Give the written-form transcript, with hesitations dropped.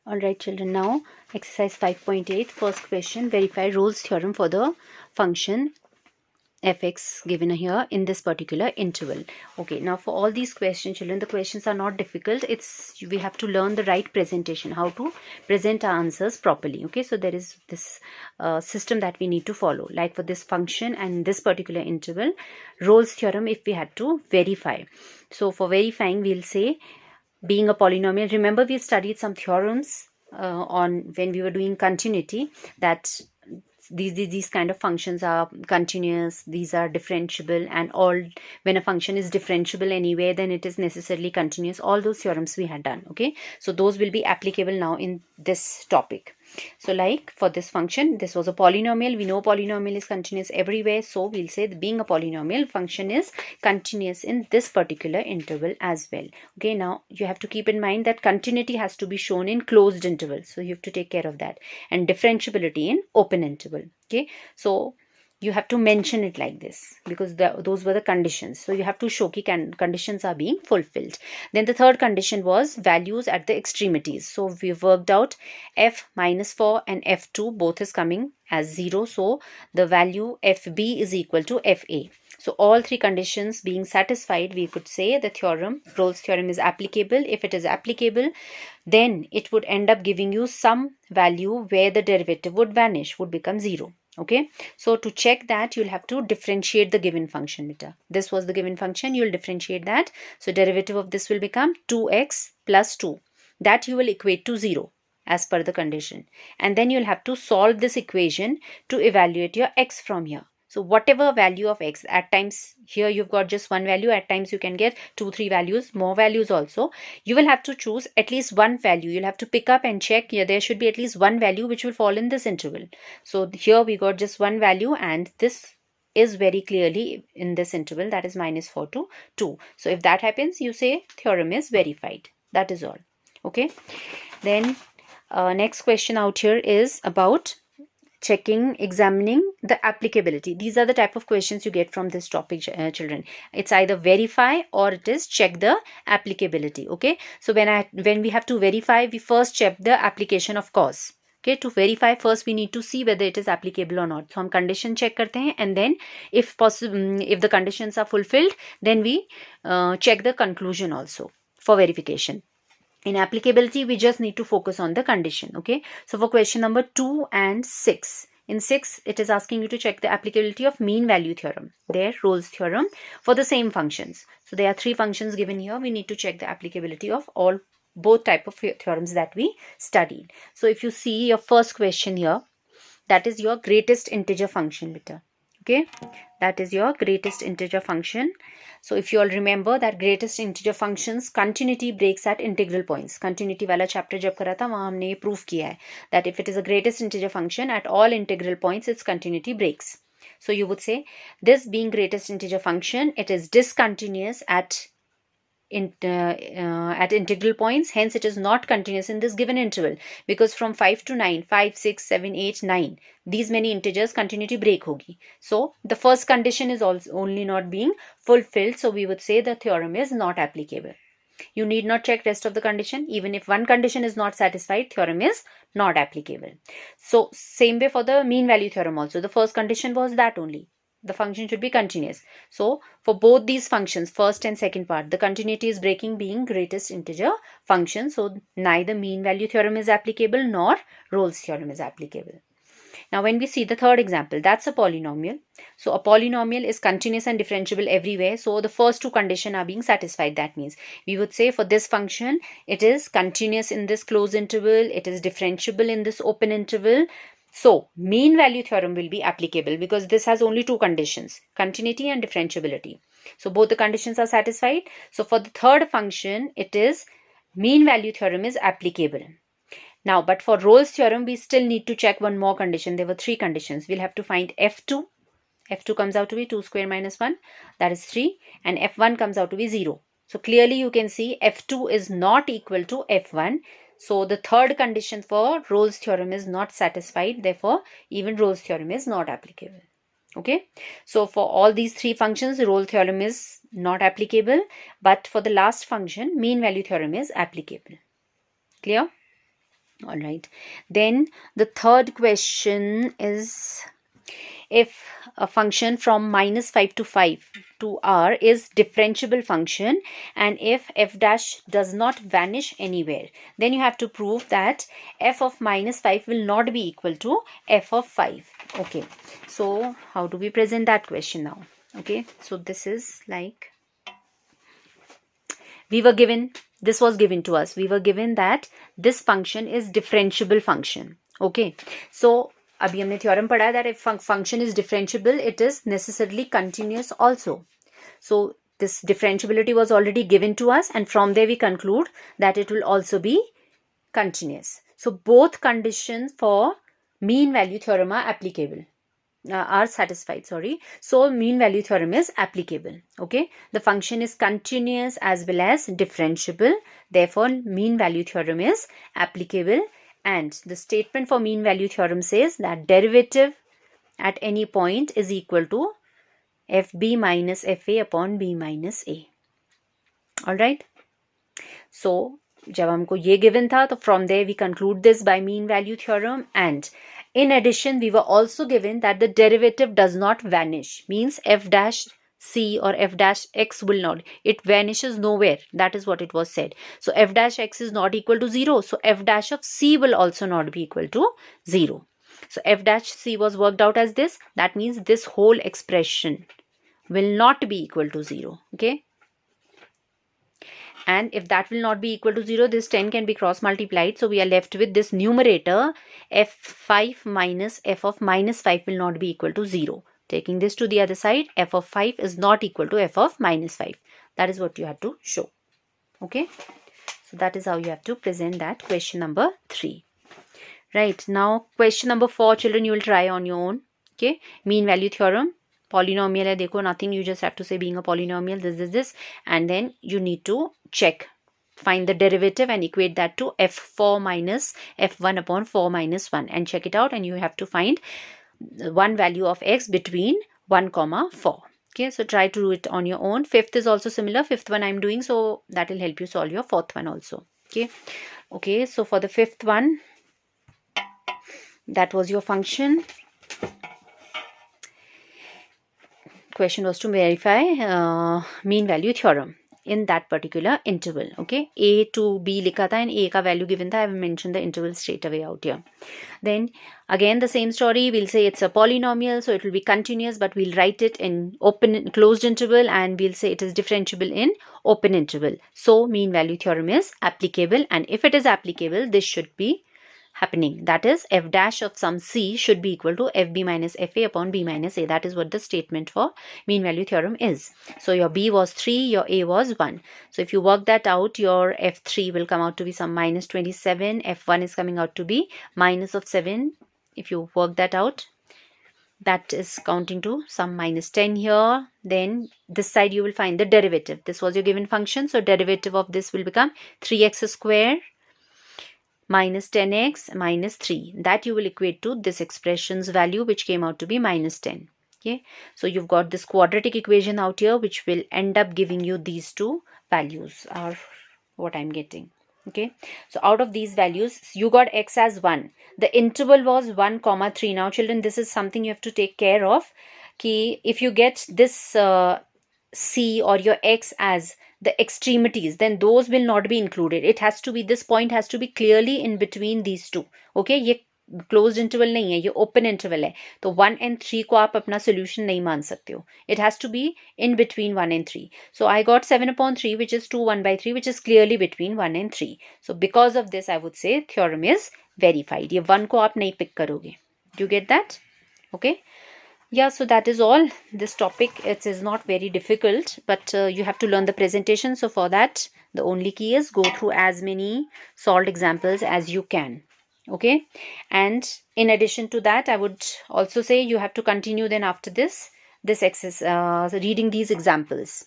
Alright children, now exercise 5.8, first question, verify Rolle's theorem for the function fx given here in this particular interval. Okay, now for all these questions children, the questions are not difficult. We have to learn the right presentation, how to present our answers properly. Okay, so there is this system that we need to follow, like for this function and this particular interval, Rolle's theorem if we had to verify. So for verifying, we'll say being a polynomial. Remember, we've studied some theorems on when we were doing continuity, that these kind of functions are continuous, these are differentiable, and all when a function is differentiable anyway, then it is necessarily continuous. All those theorems we had done. Okay, so those will be applicable now in this topic. So like for this function, this was a polynomial. We know polynomial is continuous everywhere, so we'll say that being a polynomial, function is continuous in this particular interval as well. Okay, now you have to keep in mind that continuity has to be shown in closed intervals, so you have to take care of that, and differentiability in open interval. Okay, so you have to mention it like this because those were the conditions. So you have to show that conditions are being fulfilled. Then the third condition was values at the extremities. So we worked out f minus 4 and f2 both is coming as 0. So the value fb is equal to fa. So all three conditions being satisfied, we could say the theorem, Rolle's theorem, is applicable. If it is applicable, then it would end up giving you some value where the derivative would vanish, would become 0. Okay, so to check that, you'll have to differentiate the given function. Beta, this was the given function, you'll differentiate that. So derivative of this will become 2x plus 2. That you will equate to 0 as per the condition. And then you'll have to solve this equation to evaluate your x from here. So whatever value of x, at times here you've got just one value, at times you can get 2-3 values, more values also. You will have to choose at least one value. You'll have to pick up and check here. There should be at least one value which will fall in this interval. So here we got just one value, and this is very clearly in this interval, that is minus 4 to 2. So if that happens, you say theorem is verified. That is all. Okay. Then next question out here is about checking, examining the applicability. These are the type of questions you get from this topic, children. It's either verify or it is check the applicability. Okay, so when we have to verify, we first check the application of cause. Okay, to verify, first we need to see whether it is applicable or not. So हम condition check करते हैं, and then if possible, if the conditions are fulfilled, then we check the conclusion also for verification. In applicability, we just need to focus on the condition. Okay, so for question number 2 and 6, in 6 it is asking you to check the applicability of mean value theorem, their Rolle's theorem, for the same functions. So there are 3 functions given here. We need to check the applicability of both type of theorems that we studied. So if you see your first question here, that is your greatest integer function, beta. Okay, that is your greatest integer function. So if you all remember that greatest integer functions continuity breaks at integral points. Continuity वाला chapter जब करा था वहाँ हमने ये proof किया है that if it is a greatest integer function at all integral points, its continuity breaks. So you would say this being greatest integer function, it is discontinuous at integral points, hence it is not continuous in this given interval, because from 5 to 9, 5, 6, 7, 8, 9, these many integers continuity break hogi. So the first condition is also only not being fulfilled, so we would say the theorem is not applicable. You need not check rest of the condition. Even if one condition is not satisfied, theorem is not applicable. So same way for the mean value theorem also, the first condition was that only the function should be continuous. So for both these functions, first and second part, the continuity is breaking being greatest integer function. So neither mean value theorem is applicable nor Rolle's theorem is applicable. Now when we see the third example, that's a polynomial. So a polynomial is continuous and differentiable everywhere. So the first 2 conditions are being satisfied. That means we would say for this function, it is continuous in this closed interval, it is differentiable in this open interval. So mean value theorem will be applicable because this has only 2 conditions, continuity and differentiability. So both the conditions are satisfied. So for the third function, it is mean value theorem is applicable. Now, but for Rolle's theorem, we still need to check one more condition. There were 3 conditions. We'll have to find f2. f2 comes out to be 2 square minus 1. That is 3. And f1 comes out to be 0. So clearly you can see f2 is not equal to f1. So the third condition for Rolle's theorem is not satisfied. Therefore, even Rolle's theorem is not applicable. Okay. So for all these 3 functions, Rolle's theorem is not applicable. But for the last function, mean value theorem is applicable. Clear? All right. Then the third question is, if a function from -5 to 5 to r is differentiable function, and if f dash does not vanish anywhere, then you have to prove that f of -5 will not be equal to f of 5. Okay, so how do we present that question now? Okay, so this is like, this was given to us. We were given that this function is differentiable function. Okay, so अभी हमने theorem पढ़ा है that if function is differentiable, it is necessarily continuous also. So this differentiability was already given to us, and from there we conclude that it will also be continuous. So both conditions for mean value theorem are applicable. Are satisfied, sorry. So mean value theorem is applicable. Okay, the function is continuous as well as differentiable, therefore mean value theorem is applicable. And the statement for mean value theorem says that derivative at any point is equal to fb minus fa upon b minus a. All right, so जब हमको ये given था, तो from there we conclude this by mean value theorem. And in addition, we were also given that the derivative does not vanish, means f dash c or f dash x will not, it vanishes nowhere. That is what it was said. So f dash x is not equal to 0. So f dash of c will also not be equal to 0. So f dash c was worked out as this. That means this whole expression will not be equal to 0. Okay. And if that will not be equal to 0, this 10 can be cross multiplied. So we are left with this numerator f5 minus f of -5 will not be equal to 0. Taking this to the other side, f of 5 is not equal to f of -5. That is what you have to show. Okay. So that is how you have to present that question number 3. Right. Now question number 4, children, you will try on your own. Okay. Mean value theorem. Polynomial hai, dekho, nothing, you just have to say being a polynomial, this, and then you need to check, find the derivative and equate that to f4 minus f1 upon 4 minus 1 and check it out, and you have to find one value of x between 1, 4. Okay, so try to do it on your own. Fifth is also similar. Fifth one I'm doing, so that will help you solve your fourth one also. Okay, so for the fifth one, that was your function. Question was to verify mean value theorem in that particular interval. Okay, a to b likha tha and a ka value given tha. I have mentioned the interval straight away out here. Then again the same story, we'll say it's a polynomial, so it will be continuous, but we'll write it in closed interval, and we'll say it is differentiable in open interval. So mean value theorem is applicable, and if it is applicable, this should be happening. That is, f dash of some c should be equal to fb minus fa upon b minus a. That is what the statement for mean value theorem is. So your b was 3, your a was 1. So if you work that out, your f3 will come out to be some minus 27, f1 is coming out to be minus of 7. If you work that out, that is counting to some minus 10 here. Then this side you will find the derivative. This was your given function, so derivative of this will become 3x square minus 10x minus 3. That you will equate to this expression's value, which came out to be minus 10. Okay, so you've got this quadratic equation out here, which will end up giving you these two values, are what I'm getting. Okay, so out of these values, you got x as 1. The interval was 1, 3. Now children, this is something you have to take care of. Ki if you get this c or your x as the extremities, then those will not be included. It has to be, this point has to be clearly in between these two. Okay, ये closed interval नहीं है, ये open interval है, तो 1 and 3 को आप अपना solution नहीं मान सकते हो. It has to be in between 1 and 3. So I got 7 upon 3, which is 2 1 by 3, which is clearly between 1 and 3. So because of this, I would say theorem is verified. ये 1 को आप नहीं pick करोगे. Do you get that? Okay. Yeah, so that is all. This topic, it is not very difficult, but you have to learn the presentation. So for that, the only key is go through as many solved examples as you can. Okay, and in addition to that, I would also say you have to continue then after this exercise, reading these examples.